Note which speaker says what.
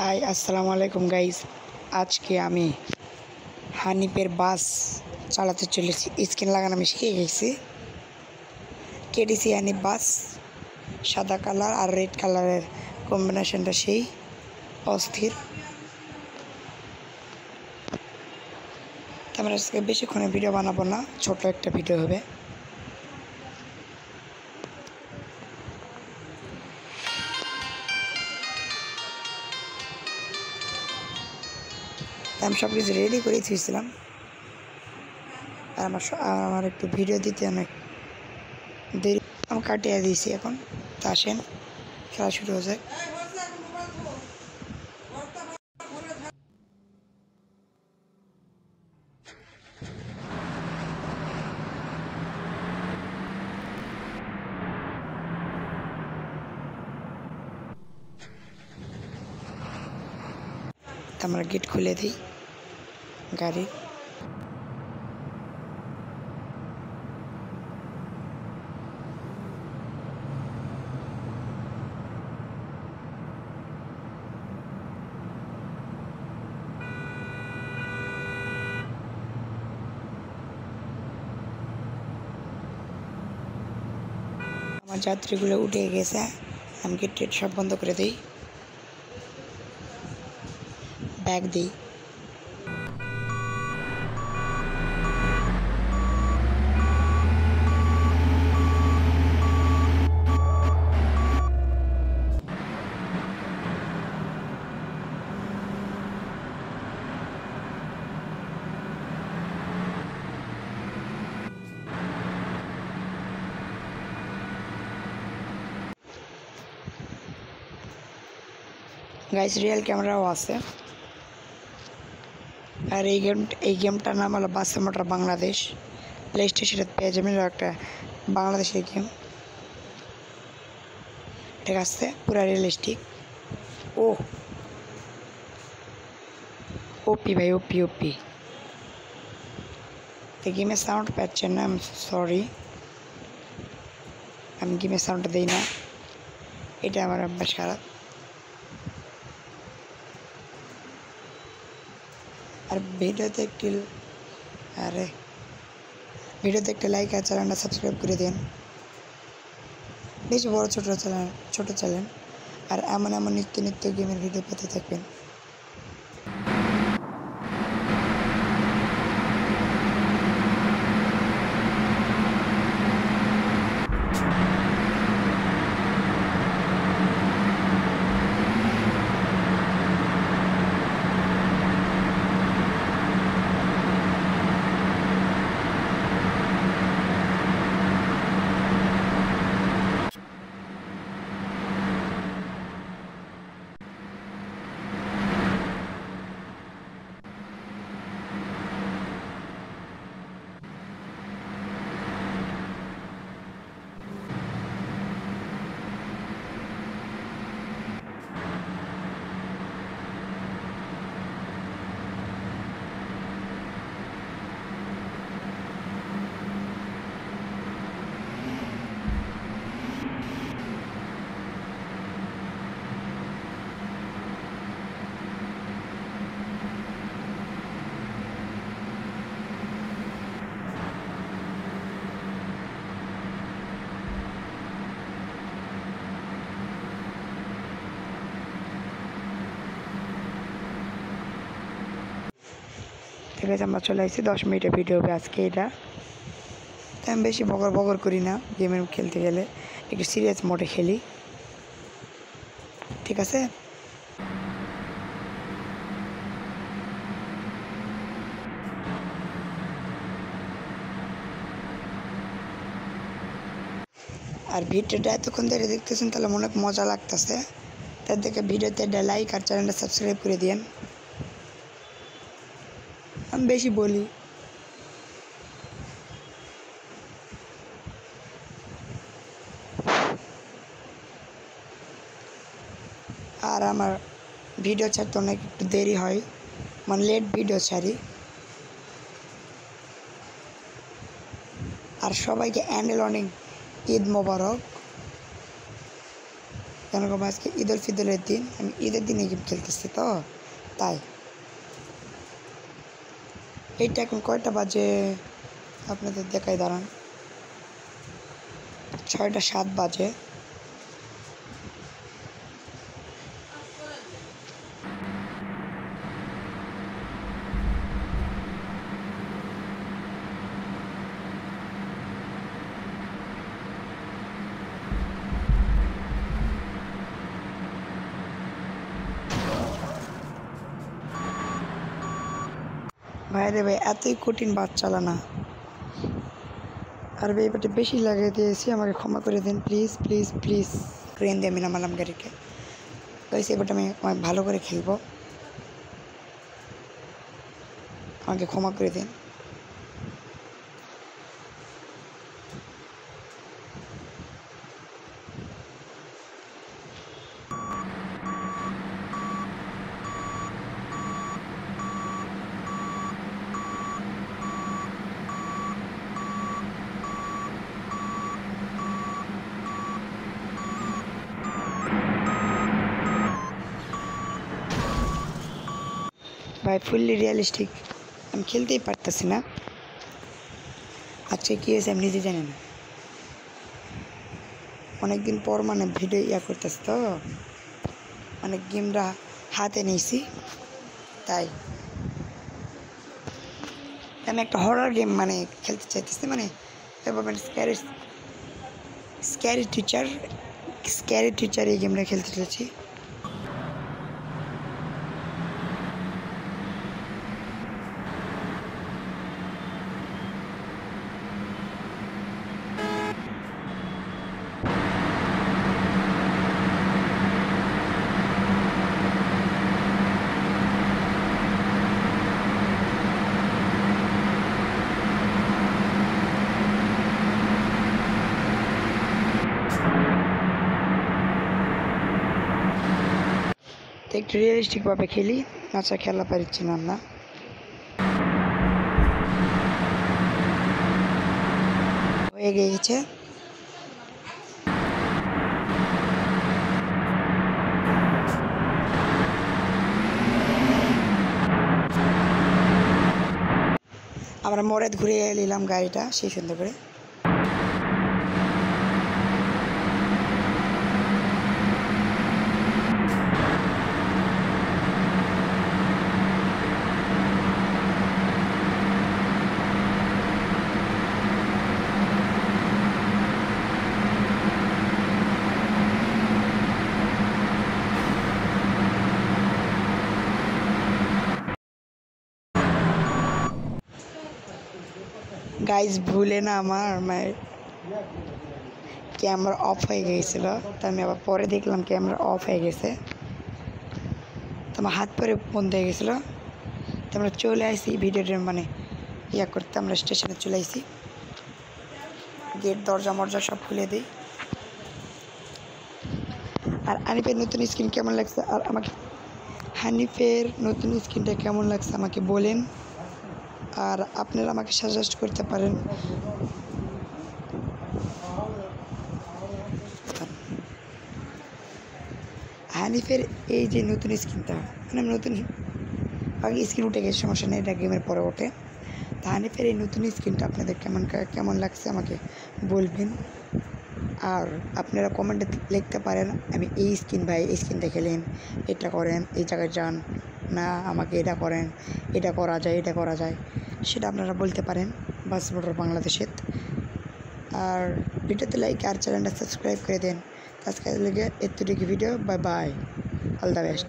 Speaker 1: High আসসালামু আলাইকুম guys. আজকে আমি হানিফের বাস চালাতে চলেছি। স্ক্রিন লাগানো আমি শিখে গেছি। কেটিসি হানিফ বাস, সাদা কালার আর রেড কালারের কম্বিনেশনটা সেই অস্থির। আমরা আজকে বেশিক্ষণে ভিডিও বানাবো না, ছোট একটা ভিডিও হবে। আমি সব কিছু রেডি করে দিয়েছিলাম, আর আমার একটু ভিডিও দিতে অনেক দেরি, আমি কাটিয়ে দিয়েছি। এখন তা আসেন খেলা শুরু হয়ে যায়। আমরা গেট খুলে দিই গাড়ি। আমার যাত্রীগুলো উঠে গেছে, আমি গেট সব বন্ধ করে দিই, ব্যাগ দিই। গাইস রিয়েল ক্যামেরাও আছে। আর এই গেমটার নাম হলো বাসে মোটর বাংলাদেশ। প্লে স্টেশনে পেয়ে যাবেন, একটা বাংলাদেশের গেম। ঠিক আছে, পুরা রিয়েলিস্টিক। ও ওপি ভাই, ওপি ওপি। তো গেমের সাউন্ড পাচ্ছেন না, আমি সরি, আমি গেমের সাউন্ডটা দিই না, এটা আমার অভ্যাস খারাপ। আর ভিডিওতে একটি লাইক আর চ্যানেলটা সাবস্ক্রাইব করে দিন। বেশি বড় ছোট চ্যানেল, আর এমন নিত্য গেমের ভিডিও পেতে থাকবেন। ঠিক আছে, আমরা চলে আসছি। 10 মিনিটের ভিডিও হবে আজকে এটা। তাই আমি বেশি বগর করি না, গেমে খেলতে গেলে একটু সিরিয়াস মোডে খেলি। ঠিক আছে, আর ভিডিওটা এতক্ষণ ধরে দেখতেছেন তাহলে অনেক মজা লাগতেছে। তার থেকে ভিডিওতে একটা লাইক আর চ্যানেলটা সাবস্ক্রাইব করে দিন। আমি বেশি বলি, আর আমার ভিডিও ছাড়তে অনেক একটু দেরি হয়, মানে লেট ভিডিও ছাড়ি। আর সবাইকে অনেক ঈদ মোবারক। কেন কম আজকে ঈদুল ফিতরের দিন, আমি ঈদের দিনে গেম খেলতেছি তো তাই। এইটা এখন কয়টা বাজে আপনাদের দেখাই, দাঁড়ান, 6টা 7 বাজে। ভাই রে ভাই, এতই কঠিন বাস চালানা, আর ভাই এবারটা বেশি লাগিয়ে দিয়েছি, আমাকে ক্ষমা করে দিন প্লিজ প্লিজ প্লিজ। ট্রেন দিয়ে আমি নামালাম গাড়িকে। গাইস এবারটা আমি ভালো করে খেলবো, আমাকে ক্ষমা করে দিন। ভাই ফুললি রিয়েলিস্টিক, আমি খেলতেই পারতেছি না। আজকে কী হয়েছে আমি নিজে জানি না, অনেকদিন পর মানে ভিডিও করতেছি তো, মানে গেমটা হাতে নিয়েছি তাই। আমি একটা হরর গেম মানে খেলতে চাইতেছি, মানে স্ক্যারি টিচার এই গেমটা খেলতে চাইছি। তো একটু রিয়েলিস্টিকভাবে খেলি, নাচা খেলা পারছিলাম না। হয়ে গিয়েছে, আমরা মোড়ে ঘুরে নিলাম গাড়িটা সেই সুন্দর করে। গাইজ ভুলে না আমার ক্যামেরা অফ হয়ে গিয়েছিল, তো আমি আবার পরে দেখলাম ক্যামেরা অফ হয়ে গেছে, তো আমার হাত পরে বন্ধ হয়ে গেছিলো। তো আমরা চলে আসি ভিডিওটা মানে করতে, আমরা স্টেশনে চলে আসি, গেট দরজা মরজা সব খুলে দিই। আর হানিফের নতুন স্কিন কেমন লাগছে, আর আমাকে হানিফের নতুন স্কিনটা কেমন লাগছে আমাকে বলেন, আর আপনারা আমাকে সাজেস্ট করতে পারেন। হানিফের এই যে নতুন স্কিনটা, মানে নতুন আগে স্কিন উঠে গেছে, সমস্যা নেই, এটা গেমের পরে ওঠে। তো হানিফের এই নতুন স্কিনটা আপনাদের কেমন লাগছে আমাকে বলবেন, আর আপনারা কমেন্টে লিখতে পারেন আমি এই স্কিন ভাই এই স্কিনটা খেলেন, এটা করেন, এই জায়গায় যান না, আমাকে এটা করেন, এটা করা যায়, এটা করা যায়, সেটা আপনারা বলতে পারেন বাস মোটর বাংলাদেশের। আর ভিডিওতে লাইক আর চ্যানেলটা সাবস্ক্রাইব করে দেন। আজকে লেগে এতটুকু video, bye bye, all the best.